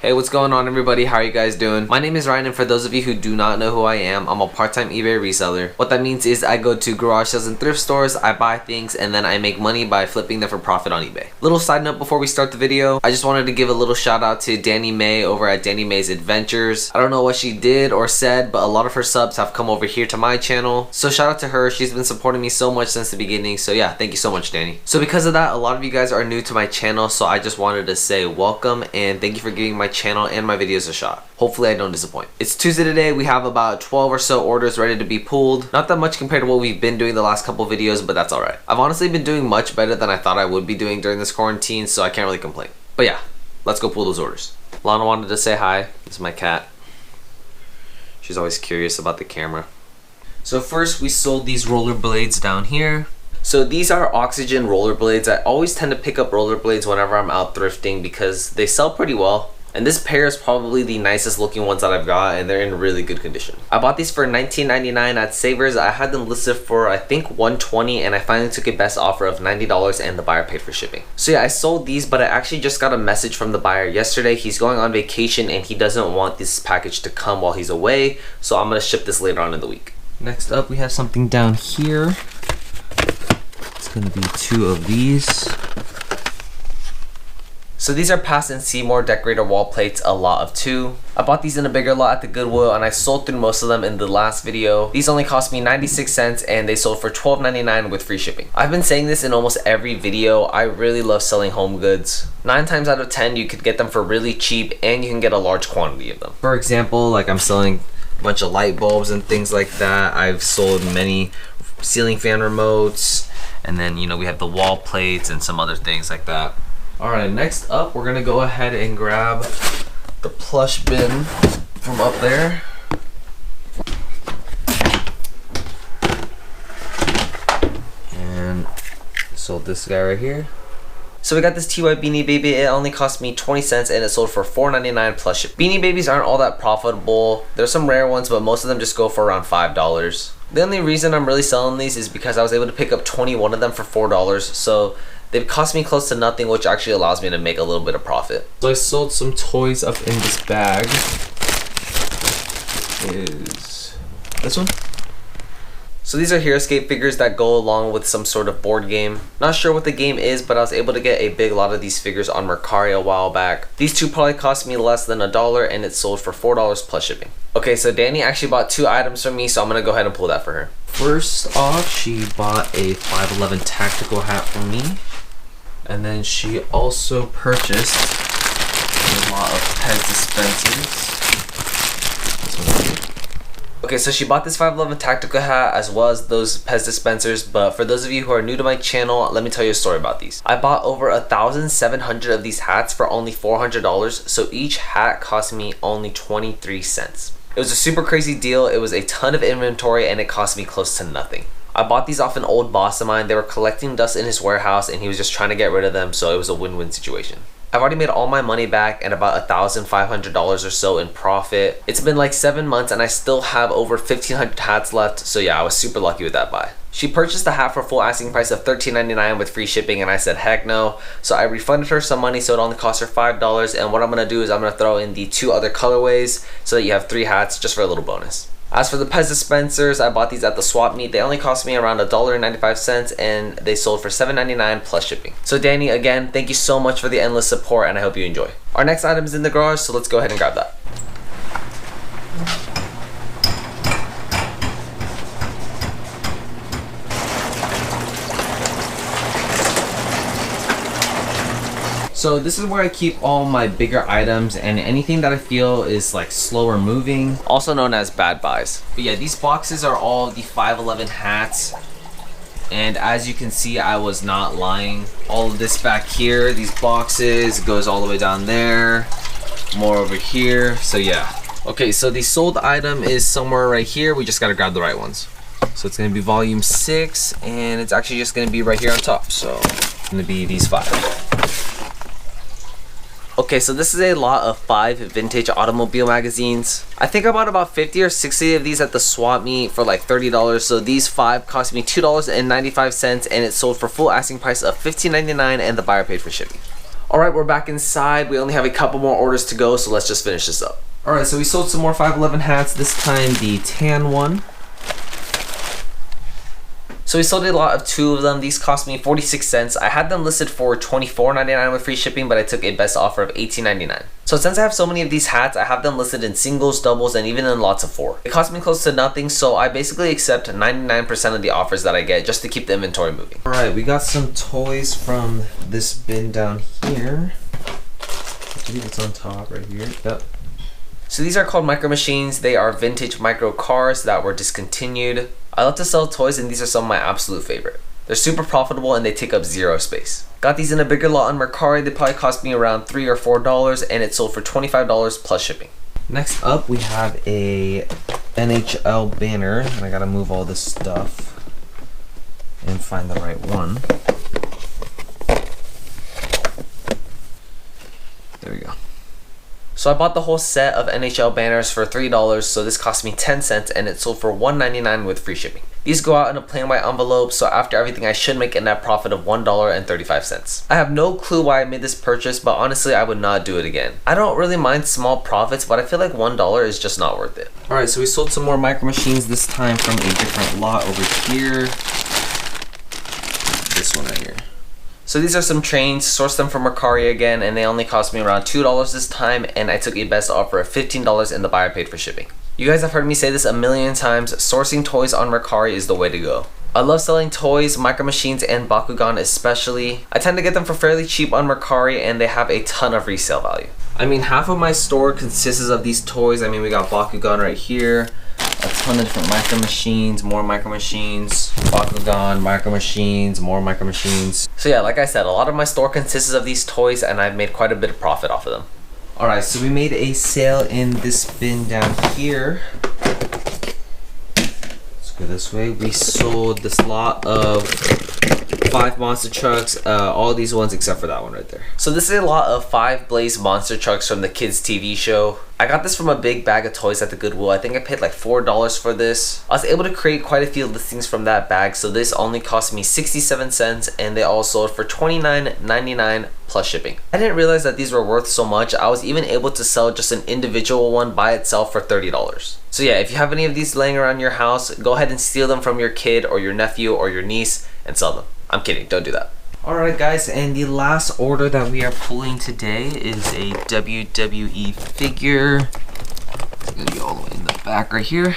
Hey, what's going on everybody? How are you guys doing? My name is Ryan, and for those of you who do not know who I am, I'm a part-time eBay reseller. What that means is I go to garage sales and thrift stores, I buy things, and then I make money by flipping them for profit on eBay. Little side note before we start the video, I just wanted to give a little shout out to Danny May over at Danny May's Adventures. I don't know what she did or said, but a lot of her subs have come over here to my channel. So shout out to her. She's been supporting me so much since the beginning. So yeah, thank you so much, Danny. So because of that, a lot of you guys are new to my channel, so I just wanted to say welcome and thank you for giving my channel and my videos a shot. Hopefully I don't disappoint. It's Tuesday today. We have about 12 or so orders ready to be pulled. Not that much compared to what we've been doing the last couple videos, but that's alright. I've honestly been doing much better than I thought I would be doing during this quarantine, so I can't really complain. But yeah, let's go pull those orders. Lana wanted to say hi. This is my cat. She's always curious about the camera. So first we sold these rollerblades down here. So these are oxygen rollerblades. I always tend to pick up rollerblades whenever I'm out thrifting because they sell pretty well. And this pair is probably the nicest looking ones that I've got, and they're in really good condition. I bought these for $19.99 at Savers. I had them listed for I think $120, and I finally took a best offer of $90 and the buyer paid for shipping. So yeah, I sold these, but I actually just got a message from the buyer yesterday. He's going on vacation and he doesn't want this package to come while he's away, so I'm gonna ship this later on in the week. Next up, we have something down here. It's gonna be 2 of these. So these are Pass and Seymour decorator wall plates, a lot of 2. I bought these in a bigger lot at the Goodwill and I sold through most of them in the last video. These only cost me 96 cents and they sold for $12.99 with free shipping. I've been saying this in almost every video. I really love selling home goods. 9 times out of 10 you could get them for really cheap and you can get a large quantity of them. For example, like I'm selling a bunch of light bulbs and things like that. I've sold many ceiling fan remotes, and then you know we have the wall plates and some other things like that. Alright, next up we're gonna go ahead and grab the plush bin from up there. And sold this guy right here. So we got this TY Beanie Baby. It only cost me 20 cents and it sold for $4.99 plus ship. Beanie Babies aren't all that profitable. There's some rare ones, but most of them just go for around $5. The only reason I'm really selling these is because I was able to pick up 21 of them for $4. So they've cost me close to nothing, which actually allows me to make a little bit of profit. So I sold some toys up in this bag. Is this one? So these are Heroescape figures that go along with some sort of board game. Not sure what the game is, but I was able to get a big lot of these figures on Mercari a while back. These 2 probably cost me less than $1 and it sold for $4 plus shipping. Okay, so Danny actually bought 2 items from me, so I'm gonna go ahead and pull that for her. First off, she bought a 511 tactical hat from me. And then she also purchased a lot of Pez dispensers. Okay, so she bought this 511 tactical hat as well as those Pez dispensers, but for those of you who are new to my channel, let me tell you a story about these. I bought over 1,700 of these hats for only $400, so each hat cost me only 23 cents. It was a super crazy deal. It was a ton of inventory and it cost me close to nothing. I bought these off an old boss of mine. They were collecting dust in his warehouse and he was just trying to get rid of them, so it was a win-win situation. I've already made all my money back and about $1,500 or so in profit. It's been like 7 months and I still have over 1,500 hats left, so yeah, I was super lucky with that buy. She purchased the hat for full asking price of $13.99 with free shipping and I said heck no, so I refunded her some money so it only cost her $5, and what I'm going to do is I'm going to throw in the 2 other colorways so that you have 3 hats just for a little bonus. As for the Pez dispensers, I bought these at the swap meet. They only cost me around $1.95 and they sold for $7.99 plus shipping. So Danny, again, thank you so much for the endless support and I hope you enjoy. Our next item is in the garage, so let's go ahead and grab that. So this is where I keep all my bigger items and anything that I feel is like slower moving, also known as bad buys. But yeah, these boxes are all the 511 hats. And as you can see, I was not lying. All of this back here, these boxes, goes all the way down there, more over here. So yeah. Okay, so the sold item is somewhere right here. We just gotta grab the right ones. So it's gonna be volume 6 and it's actually just gonna be right here on top. So it's gonna be these 5. Okay, so this is a lot of 5 vintage automobile magazines. I think I bought about 50 or 60 of these at the swap meet for like $30. So these 5 cost me $2.95 and it sold for full asking price of $15.99 and the buyer paid for shipping. Alright, we're back inside. We only have a couple more orders to go, so let's just finish this up. Alright, so we sold some more 511 hats, this time the tan one. So we sold a lot of 2 of them. These cost me 46 cents. I had them listed for $24.99 with free shipping, but I took a best offer of $18.99. So since I have so many of these hats, I have them listed in singles, doubles, and even in lots of 4. It cost me close to nothing, so I basically accept 99% of the offers that I get just to keep the inventory moving. Alright, we got some toys from this bin down here. I believe it's on top right here. Yep. So these are called micro machines. They are vintage micro cars that were discontinued. I love to sell toys, and these are some of my absolute favorite. They're super profitable and they take up 0 space. Got these in a bigger lot on Mercari. They probably cost me around $3 or $4 and it sold for $25 plus shipping. Next up we have a NHL banner, and I gotta move all this stuff and find the right one. There we go. So I bought the whole set of NHL banners for $3, so this cost me 10 cents and it sold for $1.99 with free shipping. These go out in a plain white envelope, so after everything I should make a net profit of $1.35. I have no clue why I made this purchase, but honestly I would not do it again. I don't really mind small profits, but I feel like $1 is just not worth it. Alright, so we sold some more micro machines, this time from a different lot over here. This one right here. So these are some trains, sourced them from Mercari again, and they only cost me around $2 this time, and I took a best offer of $15 and the buyer paid for shipping. You guys have heard me say this a million times, sourcing toys on Mercari is the way to go. I love selling toys, micro machines, and Bakugan especially. I tend to get them for fairly cheap on Mercari, and they have a ton of resale value. I mean, half of my store consists of these toys. I mean, we got Bakugan right here, a ton of different micro machines, more micro machines, Bakugan, micro machines, more micro machines. So yeah, like I said, a lot of my store consists of these toys, and I've made quite a bit of profit off of them. Alright, so we made a sale in this bin down here. Let's go this way. We sold this lot of 5 monster trucks, all these ones except for that one right there. So this is a lot of 5 Blaze monster trucks from the kids TV show. I got this from a big bag of toys at the Goodwill. I think I paid like $4 for this. I was able to create quite a few listings from that bag, so this only cost me 67 cents and they all sold for $29.99 plus shipping. I didn't realize that these were worth so much. I was even able to sell just an individual one by itself for $30. So yeah, if you have any of these laying around your house, go ahead and steal them from your kid or your nephew or your niece and sell them. I'm kidding, don't do that. Alright guys, and the last order that we are pulling today is a WWE figure. It's gonna be all the way in the back right here.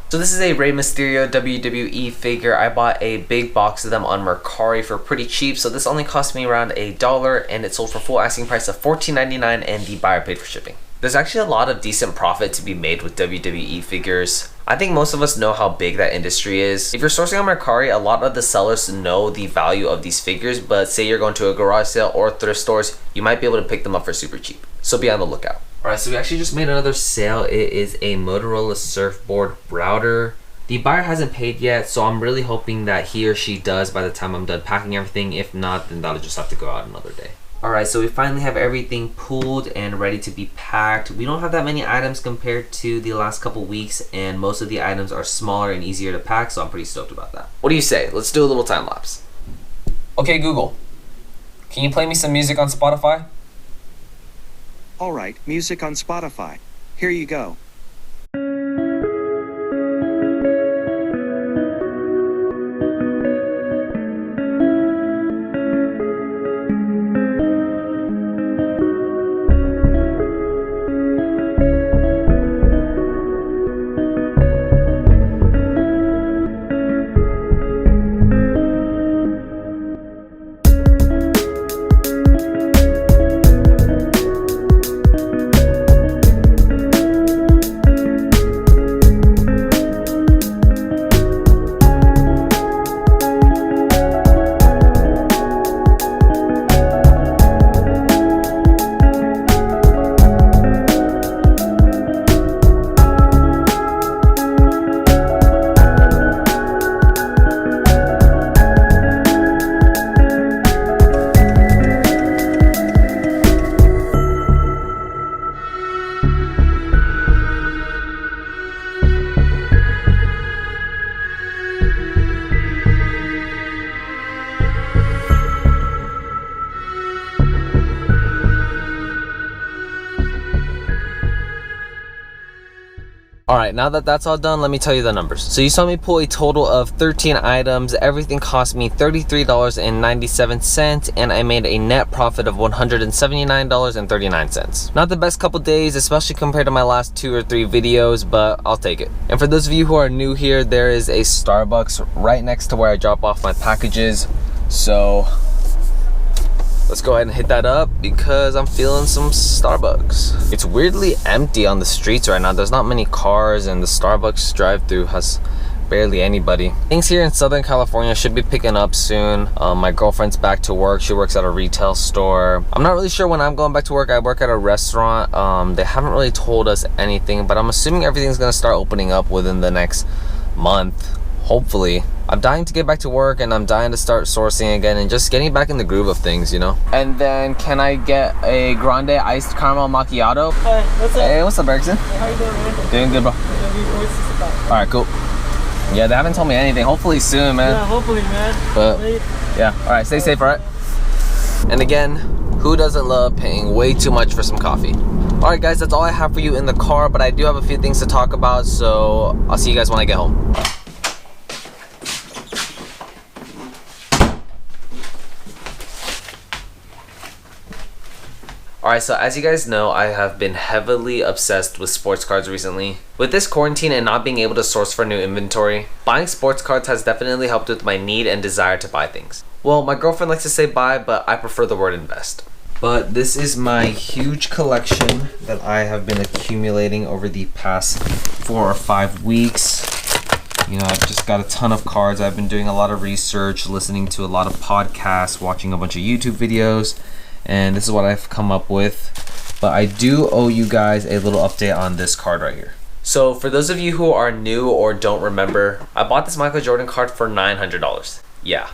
So this is a Rey Mysterio WWE figure. I bought a big box of them on Mercari for pretty cheap, so this only cost me around $1 and it sold for full asking price of $14.99 and the buyer paid for shipping. There's actually a lot of decent profit to be made with WWE figures. I think most of us know how big that industry is. If you're sourcing on Mercari, a lot of the sellers know the value of these figures, but say you're going to a garage sale or thrift stores, you might be able to pick them up for super cheap. So be on the lookout. Alright, so we actually just made another sale. It is a Motorola surfboard router. The buyer hasn't paid yet, so I'm really hoping that he or she does by the time I'm done packing everything. If not, then that'll just have to go out another day. Alright, so we finally have everything pulled and ready to be packed. We don't have that many items compared to the last couple weeks, and most of the items are smaller and easier to pack, so I'm pretty stoked about that. What do you say? Let's do a little time lapse. Okay, Google, can you play me some music on Spotify? Alright, music on Spotify. Here you go. Alright, now that that's all done, let me tell you the numbers. So you saw me pull a total of 13 items. Everything cost me $33.97, and I made a net profit of $179.39. Not the best couple days, especially compared to my last 2 or 3 videos, but I'll take it. And for those of you who are new here, there is a Starbucks right next to where I drop off my packages. So let's go ahead and hit that up because I'm feeling some Starbucks. It's weirdly empty on the streets right now. There's not many cars, and the Starbucks drive-thru has barely anybody. Things here in Southern California should be picking up soon. My girlfriend's back to work. She works at a retail store. I'm not really sure when I'm going back to work. I work at a restaurant. They haven't really told us anything, but I'm assuming everything's gonna start opening up within the next month, hopefully. I'm dying to get back to work, and I'm dying to start sourcing again and just getting back in the groove of things, you know? And then can I get a grande iced caramel macchiato? Hi, what's up? Hey, what's up, Erickson? Hey, how you doing, man? Doing good, bro. Alright, cool. Yeah, they haven't told me anything. Hopefully soon, man. Yeah, hopefully, man. But yeah, alright, stay safe, alright? And again, who doesn't love paying way too much for some coffee? Alright guys, that's all I have for you in the car, but I do have a few things to talk about, so I'll see you guys when I get home. Alright, so as you guys know, I have been heavily obsessed with sports cards recently. With this quarantine and not being able to source for new inventory, buying sports cards has definitely helped with my need and desire to buy things. Well, my girlfriend likes to say buy, but I prefer the word invest. But this is my huge collection that I have been accumulating over the past 4 or 5 weeks. You know, I've just got a ton of cards. I've been doing a lot of research, listening to a lot of podcasts, watching a bunch of YouTube videos, and this is what I've come up with. But I do owe you guys a little update on this card right here. So for those of you who are new or don't remember, I bought this Michael Jordan card for $900. Yeah,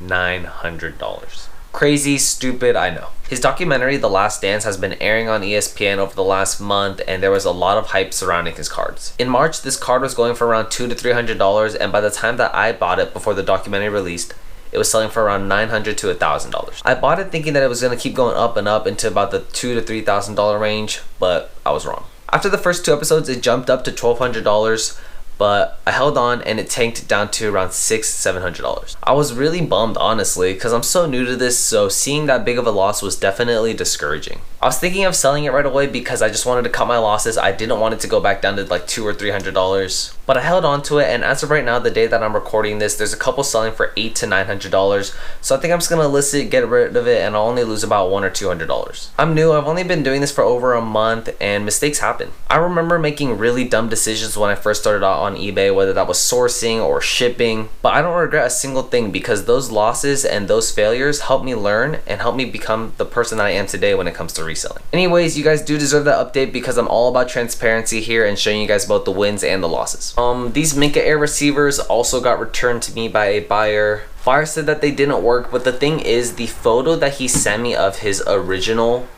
$900. Crazy, stupid, I know. His documentary, The Last Dance, has been airing on ESPN over the last month, and there was a lot of hype surrounding his cards. In March, this card was going for around $200 to $300, and by the time that I bought it before the documentary released, it was selling for around $900 to $1,000. I bought it thinking that it was going to keep going up and up into about the $2,000 to $3,000 range, but I was wrong. After the first 2 episodes, it jumped up to $1,200, but I held on and it tanked down to around $600 to $700. I was really bummed, honestly, because I'm so new to this, so seeing that big of a loss was definitely discouraging. I was thinking of selling it right away because I just wanted to cut my losses. I didn't want it to go back down to like $200 or $300, but I held on to it, and as of right now, the day that I'm recording this, there's a couple selling for $800 to $900, so I think I'm just gonna list it, get rid of it, and I'll only lose about $100 or $200. I'm new, I've only been doing this for over a month, and mistakes happen. I remember making really dumb decisions when I first started out on eBay, whether that was sourcing or shipping, but I don't regret a single thing because those losses and those failures helped me learn and helped me become the person that I am today when it comes to reselling. Anyways, you guys do deserve that update because I'm all about transparency here and showing you guys both the wins and the losses. These Minka Air receivers also got returned to me by a buyer. Buyer said that they didn't work, but the thing is, the photo that he sent me of his original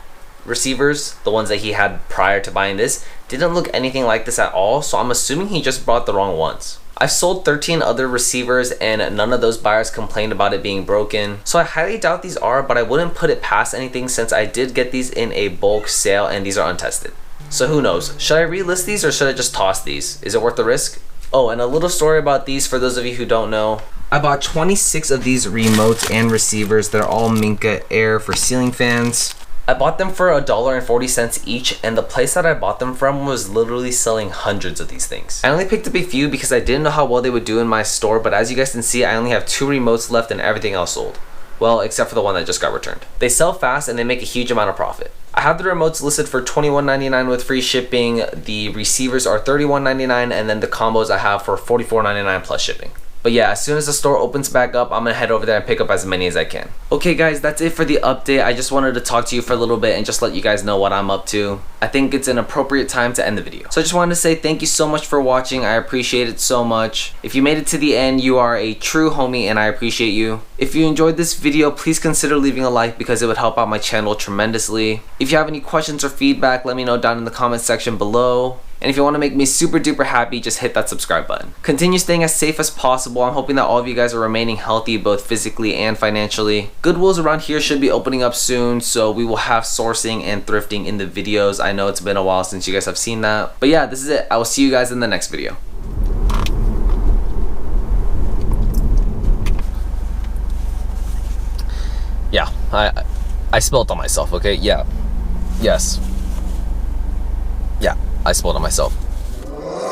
receivers, the ones that he had prior to buying this, didn't look anything like this at all, so I'm assuming he just bought the wrong ones. I've sold 13 other receivers and none of those buyers complained about it being broken, so I highly doubt these are, but I wouldn't put it past anything since I did get these in a bulk sale and these are untested. So who knows, should I relist these or should I just toss these? Is it worth the risk? Oh, and a little story about these for those of you who don't know. I bought 26 of these remotes and receivers. They're all Minka Air for ceiling fans. I bought them for $1.40 each, and the place that I bought them from was literally selling hundreds of these things. I only picked up a few because I didn't know how well they would do in my store, but as you guys can see, I only have 2 remotes left and everything else sold. Well, except for the one that just got returned. They sell fast and they make a huge amount of profit. I have the remotes listed for $21.99 with free shipping. The receivers are $31.99, and then the combos I have for $44.99 plus shipping. But yeah, as soon as the store opens back up, I'm gonna head over there and pick up as many as I can. Okay guys, that's it for the update. I just wanted to talk to you for a little bit and just let you guys know what I'm up to. I think it's an appropriate time to end the video. So I just wanted to say thank you so much for watching. I appreciate it so much. If you made it to the end, you are a true homie and I appreciate you. If you enjoyed this video, please consider leaving a like because it would help out my channel tremendously. If you have any questions or feedback, let me know down in the comment section below. And if you want to make me super duper happy, just hit that subscribe button. Continue staying as safe as possible. I'm hoping that all of you guys are remaining healthy both physically and financially. Goodwills around here should be opening up soon, so we will have sourcing and thrifting in the videos. I know it's been a while since you guys have seen that. But yeah, this is it. I will see you guys in the next video. Yeah, I spilled on myself, okay? Yeah. Yes. Yeah, I spilled on myself.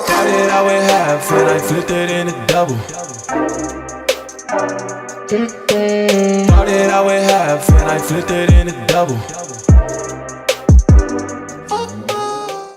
Started out with half and I flipped it into double. Started out with half and I flipped it into double.